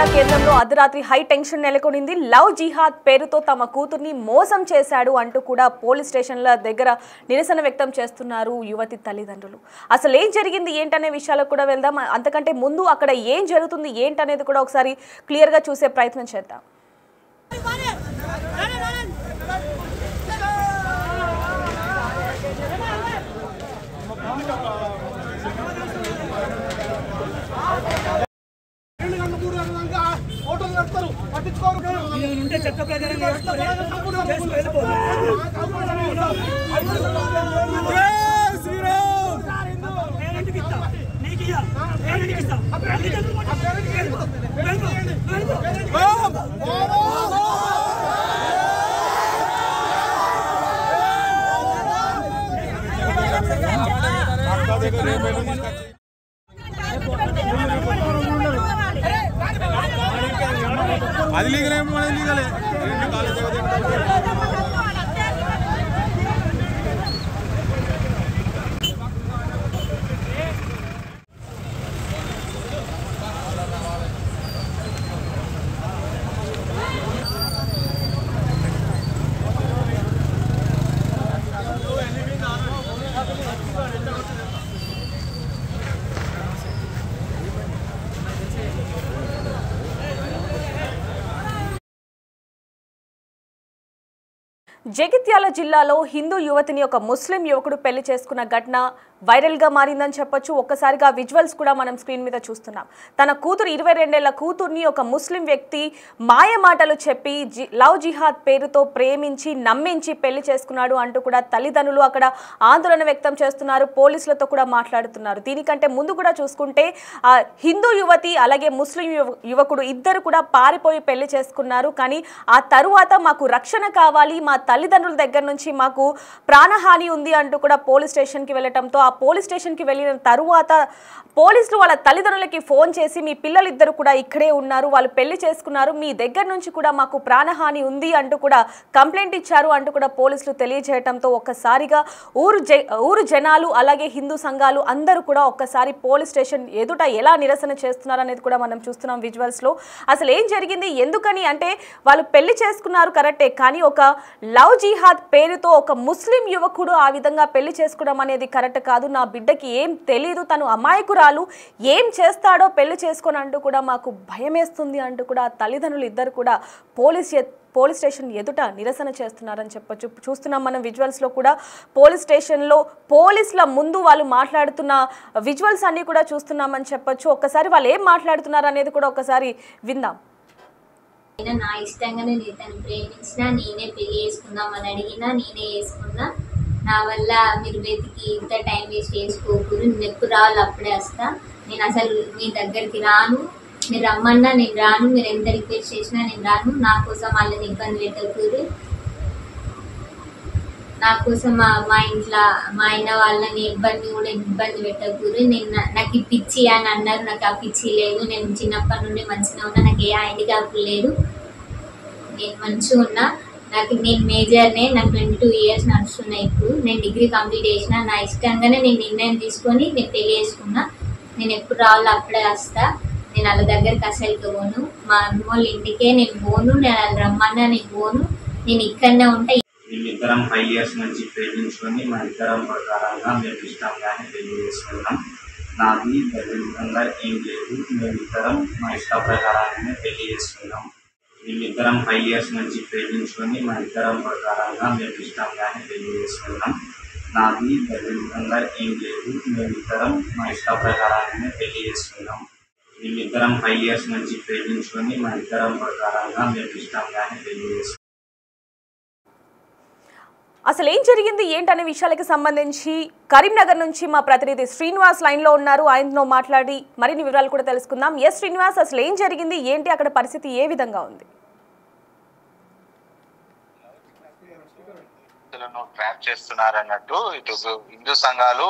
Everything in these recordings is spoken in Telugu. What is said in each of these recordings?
జిల్లా కేంద్రంలో అర్ధరాత్రి హై టెన్షన్ నెలకొనింది. లవ్ జిహాద్ పేరుతో తమ కూతుర్ని మోసం చేశాడు అంటూ కూడా పోలీస్ స్టేషన్ల దగ్గర నిరసన వ్యక్తం చేస్తున్నారు యువతి తల్లిదండ్రులు. అసలు ఏం జరిగింది ఏంటనే విషయాలకు కూడా వెళ్దాం. అంతకంటే ముందు అక్కడ ఏం జరుగుతుంది ఏంటనేది కూడా ఒకసారి క్లియర్గా చూసే ప్రయత్నం చేద్దాం. చట్ట ప్రకారం అది లీగలేమో అది లీగలే జగిత్యాల జిల్లాలో హిందూ యువతిని ఒక ముస్లిం యువకుడు పెళ్లి చేసుకున్న ఘటన వైరల్గా మారిందని చెప్పొచ్చు. ఒక్కసారిగా విజువల్స్ కూడా మనం స్క్రీన్ మీద చూస్తున్నాం. తన కూతురు 22 ఏళ్ల కూతుర్ని ఒక ముస్లిం వ్యక్తి మాయ మాటలు చెప్పి లవ్ జిహాద్ పేరుతో ప్రేమించి నమ్మించి పెళ్లి చేసుకున్నాడు అంటూ కూడా తల్లిదండ్రులు అక్కడ ఆందోళన వ్యక్తం చేస్తున్నారు. పోలీసులతో కూడా మాట్లాడుతున్నారు. దీనికంటే ముందు కూడా చూసుకుంటే హిందూ యువతి అలాగే ముస్లిం యువకుడు ఇద్దరు కూడా పారిపోయి పెళ్లి చేసుకున్నారు. కానీ ఆ తరువాత మాకు రక్షణ కావాలి, మా తల్లిదండ్రుల దగ్గర నుంచి మాకు ప్రాణహాని ఉంది అంటూ కూడా పోలీస్ స్టేషన్కి వెళ్ళటంతో ఆ పోలీస్ స్టేషన్కి వెళ్ళిన తరువాత పోలీసులు వాళ్ళ తల్లిదండ్రులకి ఫోన్ చేసి మీ పిల్లలిద్దరు కూడా ఇక్కడే ఉన్నారు, వాళ్ళు పెళ్లి చేసుకున్నారు, మీ దగ్గర నుంచి కూడా మాకు ప్రాణహాని ఉంది అంటూ కూడా కంప్లైంట్ ఇచ్చారు అంటూ కూడా పోలీసులు తెలియజేయడంతో ఒక్కసారిగా ఊరు జనాలు అలాగే హిందూ సంఘాలు అందరూ కూడా ఒక్కసారి పోలీస్ స్టేషన్ ఎదుట ఎలా నిరసన చేస్తున్నారు అనేది కూడా మనం చూస్తున్నాం విజువల్స్లో. అసలు ఏం జరిగింది, ఎందుకని అంటే వాళ్ళు పెళ్లి చేసుకున్నారు కరెక్టే, కానీ ఒక లవ్ జిహాద్ పేరుతో ఒక ముస్లిం యువకుడు ఆ విధంగా పెళ్లి చేసుకోవడం అనేది కరెక్ట్ కాదు, నా బిడ్డకి ఏం తెలీదు, తను అమాయకురాలు, ఏం చేస్తాడో పెళ్లి చేసుకొని అంటూ కూడా మాకు భయమేస్తుంది అంటూ కూడా తల్లిదండ్రులు ఇద్దరు కూడా పోలీస్ స్టేషన్ ఎదుట నిరసన చేస్తున్నారని చెప్పొచ్చు. చూస్తున్నాం మనం విజువల్స్లో కూడా పోలీస్ స్టేషన్లో పోలీసుల ముందు వాళ్ళు మాట్లాడుతున్న విజువల్స్ అన్నీ కూడా చూస్తున్నామని చెప్పొచ్చు. ఒక్కసారి వాళ్ళు ఏం మాట్లాడుతున్నారు అనేది కూడా ఒకసారి విందాం. నా ఇష్టంగానే నేను తను ప్రేమించినా, నేనే పెళ్లి చేసుకుందామని అడిగినా నేనే చేసుకున్నా. నా వల్ల మీరు వెతికి ఇంత టైం వేస్ట్ చేసుకోకూడదు, నేను ఎప్పుడు రావాలి అప్పుడే వస్తా, నేను అసలు మీ దగ్గరికి రాను, మీరు రమ్మన్నా నేను రాను, మీరు ఎంత రిక్వెస్ట్ చేసినా నేను రాను, నా కోసం వాళ్ళని ఇబ్బంది పెట్టకూడదు, నా కోసం మా ఇంట్లో మా అయిన వాళ్ళని ఇబ్బంది పెట్టకూడదు, నేను నాకు ఈ పిచ్చి అని అన్నారు, నాకు ఆ పిచ్చి లేదు, నేను చిన్నప్పటి నుండి మంచిగా ఉన్నా, నాకు ఏ హ్యాండిక్యాప్ లేదు, నేను మంచిగా ఉన్నా, నేను మేజర్నే, నాకు 22 ఇయర్స్ నడుస్తున్నాయి, ఇప్పుడు నేను డిగ్రీ కంప్లీట్ చేసిన, నా ఇష్టంగానే నేను నిర్ణయం తీసుకొని నేను పెళ్లి చేసుకున్నా, నేను ఎప్పుడు రావాలో అప్పుడే వస్తా, నేను వాళ్ళ దగ్గరికి అసలుకి పోను, మా అమ్మోళ్ళ ఇంటికే నేను పోను, నేను వాళ్ళు రమ్మన్నా నేను పోను, నేను ఇక్కడనే ఉంటా. మేమిద్దరం 5 ఇయర్స్ నుంచి ప్రేమించుకొని మా ఇద్దరం ప్రకారంగా మేము ఇష్టంగానే పెళ్లి చేసుకున్నాం. నాది బలవంతంగా ఏం లేదు, మేమిద్దరం మా ఇష్ట ప్రకారంగానే పెళ్లి చేసుకున్నాం. మేమిద్దరం 5 ఇయర్స్ నుంచి ప్రేమించుకొని మా ఇద్దరం ప్రకారంగా మేము ఇష్టంగానే పెళ్లి చేసుకున్నాం. నాది బలవంతంగా ఏం లేదు, మేమిద్దరం మా ఇష్ట ప్రకారంగానే పెళ్లి చేసుకున్నాం. మేమిద్దరం 5 ఇయర్స్ నుంచి ప్రేమించుకొని మా ఇద్దరం ప్రకారంగా మేము ఇష్టంగానే పెళ్లి చేసుకున్నాం. అసలు ఏం జరిగింది ఏంటనే విషయాలకు సంబంధించి కరీంనగర్ నుంచి మా ప్రతినిధి శ్రీనివాస్ లైన్లో ఉన్నారు. ఆయనతో మాట్లాడి మరిన్ని వివరాలు కూడా తెలుసుకుందాం. ఎస్ శ్రీనివాస్, అసలు ఏం జరిగింది ఏంటి, అక్కడ పరిస్థితి ఏ విధంగా ఉంది? ట్రాప్ చేస్తున్నారు అన్నట్టు ఇటు హిందూ సంఘాలు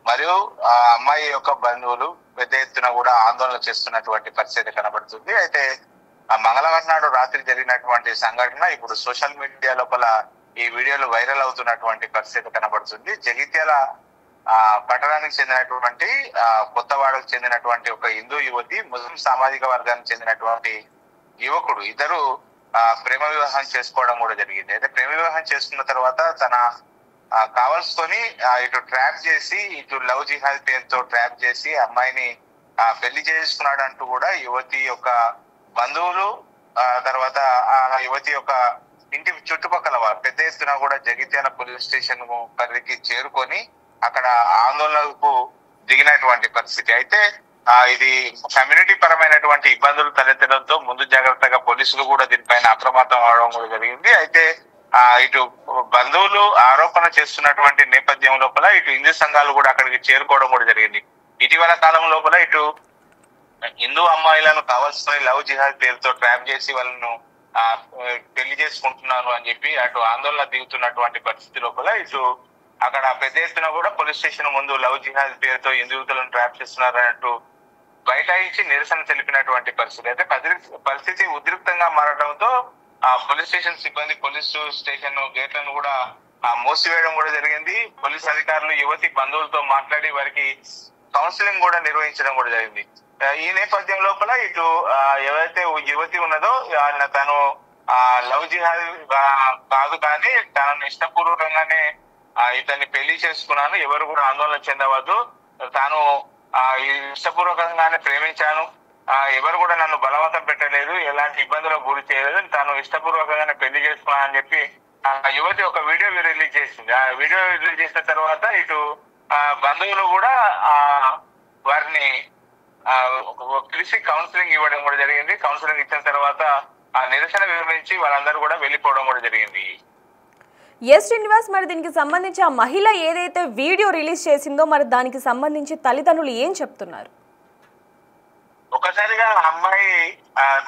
మరియు ఆ అమ్మాయి యొక్క బంధువులు పెద్ద ఎత్తున కూడా ఆందోళన చేస్తున్నటువంటి పరిస్థితి కనబడుతుంది. అయితే ఆ మంగళవారం నాడు రాత్రి జరిగినటువంటి సంఘటన ఇప్పుడు సోషల్ మీడియా లోపల ఈ వీడియోలు వైరల్ అవుతున్నటువంటి పరిస్థితి కనబడుతుంది. జగిత్యాల పట్టణానికి చెందినటువంటి కొత్తవాడకు చెందినటువంటి ఒక హిందూ యువతి, ముస్లిం సామాజిక వర్గానికి చెందినటువంటి యువకుడు ఇద్దరు ప్రేమ వివాహం చేసుకోవడం కూడా జరిగింది. అయితే ప్రేమ వివాహం చేసుకున్న తర్వాత తన కావలసుకొని ఇటు ట్రాప్ చేసి, ఇటు లవ్ జిహాద్ పేరుతో ట్రాప్ చేసి అమ్మాయిని పెళ్లి చేసుకున్నాడు అంటూ కూడా యువతి యొక్క బంధువులు, తర్వాత ఆ యువతి యొక్క ఇంటి చుట్టుపక్కల వారు పెద్ద ఎత్తున కూడా జగిత్యాల పోలీస్ స్టేషన్ పరిధికి చేరుకొని అక్కడ ఆందోళనకు దిగినటువంటి పరిస్థితి. అయితే ఇది కమ్యూనిటీ పరమైనటువంటి ఇబ్బందులు తలెత్తడంతో ముందు జాగ్రత్తగా పోలీసులు కూడా దీనిపైన అప్రమత్తం అవడం కూడా జరిగింది. అయితే ఇటు బంధువులు ఆరోపణ చేస్తున్నటువంటి నేపథ్యం లోపల ఇటు హిందూ సంఘాలు కూడా అక్కడికి చేరుకోవడం కూడా జరిగింది. ఇటీవల కాలం లోపల ఇటు హిందూ అమ్మాయిలను కావాల్సిన లవ్ జిహాద్ పేరుతో ట్రాప్ చేసి వాళ్ళను పెళ్లి చేసుకుంటున్నాను అని చెప్పి అటు ఆందోళన దిగుతున్నటువంటి పరిస్థితి లోపల ఇటు అక్కడ పెద్ద ఎత్తున కూడా పోలీస్ స్టేషన్ ముందు లవ్ జిహాద్ పేరుతో హిందూ యువతులను ట్రాప్ చేస్తున్నారు అన్నట్టు బైఠాయించి నిరసన తెలిపినటువంటి పరిస్థితి. అయితే పరిస్థితి ఉద్రిక్తంగా మారడంతో పోలీస్ స్టేషన్ సిబ్బంది పోలీస్ స్టేషన్ గేట్లను కూడా మూసివేయడం కూడా జరిగింది. పోలీస్ అధికారులు యువతి బంధువులతో మాట్లాడి వారికి కౌన్సిలింగ్ కూడా నిర్వహించడం కూడా జరిగింది. ఈ నేపథ్యం లోపల ఇటు ఎవరైతే యువతి ఉన్నదో తను లవ్ జిహాద్ కాదు కానీ తనను ఇష్టపూర్వకంగానే ఇతన్ని పెళ్లి చేసుకున్నాను, ఎవరు కూడా ఆందోళన చెందవద్దు, తాను ఇష్టపూర్వకంగానే ప్రేమించాను, ఎవరు కూడా నన్ను బలవంతం పెట్టలేదు, ఎలాంటి ఇబ్బందులకు గురి చేయలేదు, తాను ఇష్టపూర్వకంగానే పెళ్లి చేసుకున్నాను అని చెప్పి యువతి ఒక వీడియో రిలీజ్ చేసింది. ఆ వీడియో రిలీజ్ చేసిన తర్వాత ఇటు బంధువులు కూడా వారిని పిలిచి కౌన్సిలింగ్ ఇవ్వడం కూడా జరిగింది. కౌన్సిలింగ్ ఇచ్చిన తర్వాత నిరసన విరమించి వాళ్ళందరూ కూడా వెళ్ళిపోవడం కూడా జరిగింది. ఎస్ శ్రీనివాస్, మరి దీనికి సంబంధించి ఆ మహిళ ఏదైతే వీడియో రిలీజ్ చేసిందో మరి దానికి సంబంధించి తల్లిదండ్రులు ఏం చెప్తున్నారు? ఒకసారిగా అమ్మాయి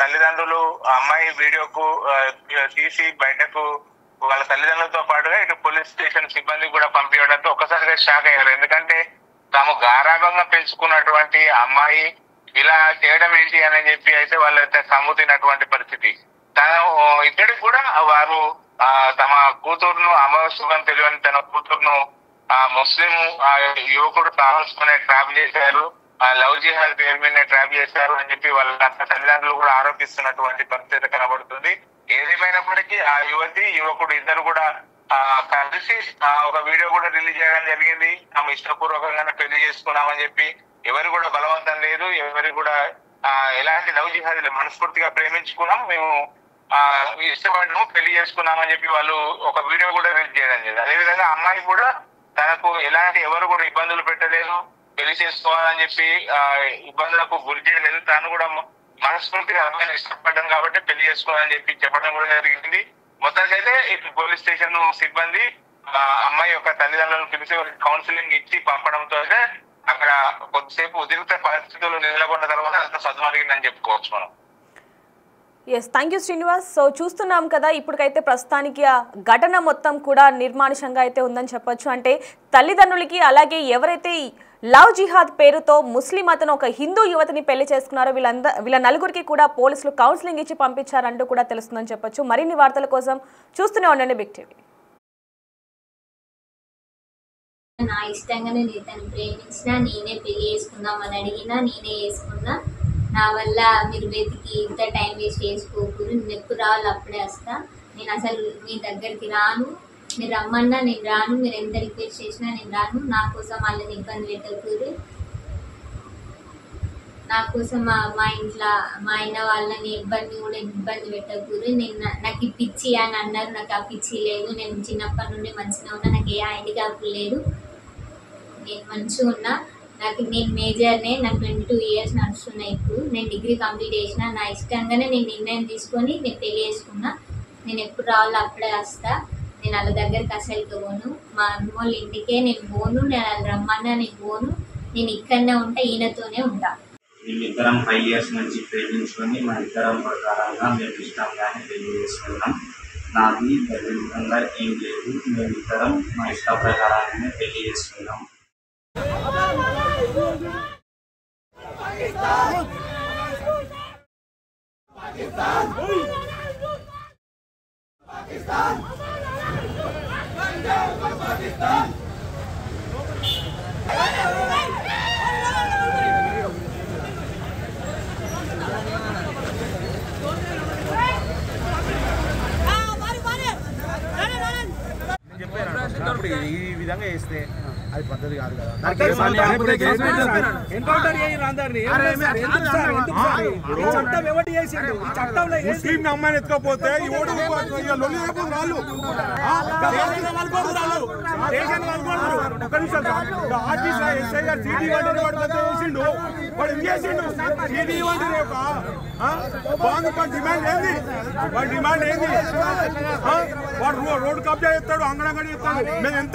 తల్లిదండ్రులు అమ్మాయి వీడియోకు తీసి బయటకు వాళ్ళ తల్లిదండ్రులతో పాటుగా ఇటు పోలీస్ స్టేషన్ సిబ్బంది కూడా పంపించడంతో ఒక్కసారిగా షాక్ అయ్యారు. ఎందుకంటే తాము గారాభంగా పెంచుకున్నటువంటి అమ్మాయి ఇలా చేయడం ఏంటి అని చెప్పి అయితే వాళ్ళైతే సమ్ముతినటువంటి పరిస్థితి. ఇద్దరికి కూడా వారు తమ కూతురును అమావాస్యం తెలియని తన కూతురును ముస్లిం యువకుడు కావాల్సుకునే ట్రాప్ చేశారు, లవ్ జిహాద్ పేరు మీద ట్రాప్ చేశారు అని చెప్పి వాళ్ళ తల్లిదండ్రులు కూడా ఆరోపిస్తున్నటువంటి పరిస్థితి కనబడుతుంది. ఏదేమైనప్పటికీ ఆ యువతి యువకుడు ఇద్దరు కూడా కలిసి ఒక వీడియో కూడా రిలీజ్ చేయడం జరిగింది. ఆమె ఇష్టపూర్వకంగానే పెళ్లి చేసుకున్నామని చెప్పి ఎవరు కూడా బలవంతం లేదు, ఎవరు కూడా ఎలాంటి లవ్ జిహాద్ మనస్ఫూర్తిగా ప్రేమించుకున్నాం, మేము ఇష్టపడ్డాము, పెళ్లి చేసుకున్నామని చెప్పి వాళ్ళు ఒక వీడియో కూడా రిలీజ్ చేయడం జరిగింది. అదేవిధంగా అమ్మాయి కూడా తనకు ఎలాంటి ఎవరు కూడా ఇబ్బందులు పెట్టలేదు, పెళ్లి చేసుకోవాలని చెప్పి ఇబ్బందులకు గురి చేయలేదు, తాను కూడా మనస్ఫూర్తిగా అమ్మాయిని ఇష్టపడ్డాను కాబట్టి పెళ్లి చేసుకోవాలని చెప్పి చెప్పడం కూడా జరిగింది. మొత్తానికైతే ఇటు పోలీస్ స్టేషన్ సిబ్బంది అమ్మాయి యొక్క తల్లిదండ్రులను పిలిచి కౌన్సిలింగ్ ఇచ్చి పంపడంతో అయితే అక్కడ కొద్దిసేపు ఉద్రిక్త పరిస్థితులు నెలకొన్న తర్వాత అంత సద్మరిగిందని చెప్పుకోవచ్చు మనం. Yes, thank you Srinivas. So చూస్తున్నాం కదా, ఇప్పటికైతే ప్రస్తుతానికి ఆ ఘటన మొత్తం కూడా నిర్మానుషంగా అయితే ఉందని చెప్పొచ్చు. అంటే తల్లిదండ్రులకి అలాగే ఎవరైతే లవ్ జిహాద్ పేరుతో ముస్లిం అతను ఒక హిందూ యువతిని పెళ్లి చేసుకున్నారో వీళ్ళ నలుగురికి కూడా పోలీసులు కౌన్సిలింగ్ ఇచ్చి పంపించారంటూ కూడా తెలుస్తుందని చెప్పొచ్చు. మరిన్ని వార్తల కోసం చూస్తూనే ఉండండి బిగ్ టీవీ. నా ఇష్టంగానే నేను తను ప్రేమించినా, నేనే పెళ్లి చేసుకుందామని అడిగినా నేనే చేసుకున్నా. నా వల్ల మీరు వెతికి ఇంత టైం వేస్ట్ చేసుకోకూడదు, నేను ఎప్పుడు రావాలి అప్పుడే వస్తా, నేను అసలు మీ దగ్గరికి రాను, మీరు రమ్మన్నా నేను రాను, మీరు ఎంత రిక్వెస్ట్ చేసినా నేను రాను, నా కోసం వాళ్ళని ఇబ్బంది పెట్టకూడదు, నా కోసం మా ఇంట్లో మా ఆయన వాళ్ళని ఇబ్బంది పెట్టకూడదు, నాకు పిచ్చి అని అన్నారు, నాకు ఆ పిచ్చి లేదు, నేను చిన్నప్పటి నుండి మంచిగా ఉన్నా, నాకు ఏ హ్యాండిక్యాప్ లేదు, నేను మంచిగా ఉన్నా, నేను మేజర్నే, నాకు 22 years నడుస్తున్నాయి, ఇప్పుడు నేను డిగ్రీ కంప్లీట్ చేసిన, నా ఇష్టంగానే నేను నిర్ణయం తీసుకొని నేను పెళ్లి చేసుకున్నా, నేను ఎప్పుడు రావాలో అప్పుడే వస్తా, నేను వాళ్ళ దగ్గరికి అసలుకి పోను, మా అమ్మ వాళ్ళ ఇంటికే నేను పోను, నేను వాళ్ళు రమ్మన్నా నేను పోను, నేను ఇక్కడనే ఉంటా, ఈయనతోనే ఉంటా. మేమిద్దరం 5 years నుంచి ప్రేమించుకొని మా ఇద్దరం ప్రకారంగా మేము ఇష్టంగానే పెళ్లి చేసుకున్నాం. నాది బలవంతంగా ఏం లేదు, మేమిద్దరం మా ఇష్ట ప్రకారంగానే పెళ్లి చేసుకున్నాం. పాకిస్తాన్ ఈ విధంగా వేస్తే అది పద్ధతి కాదు కదా. ముస్లిం అమ్మాయిని ఎత్తుకపోతే డిమాండ్ ఏంది? వాడి డిమాండ్ ఏంది? వాడు రోడ్డు కబ్జా చేస్తాడు, అంగడంగడి చేస్తాడు. మేము ఎంత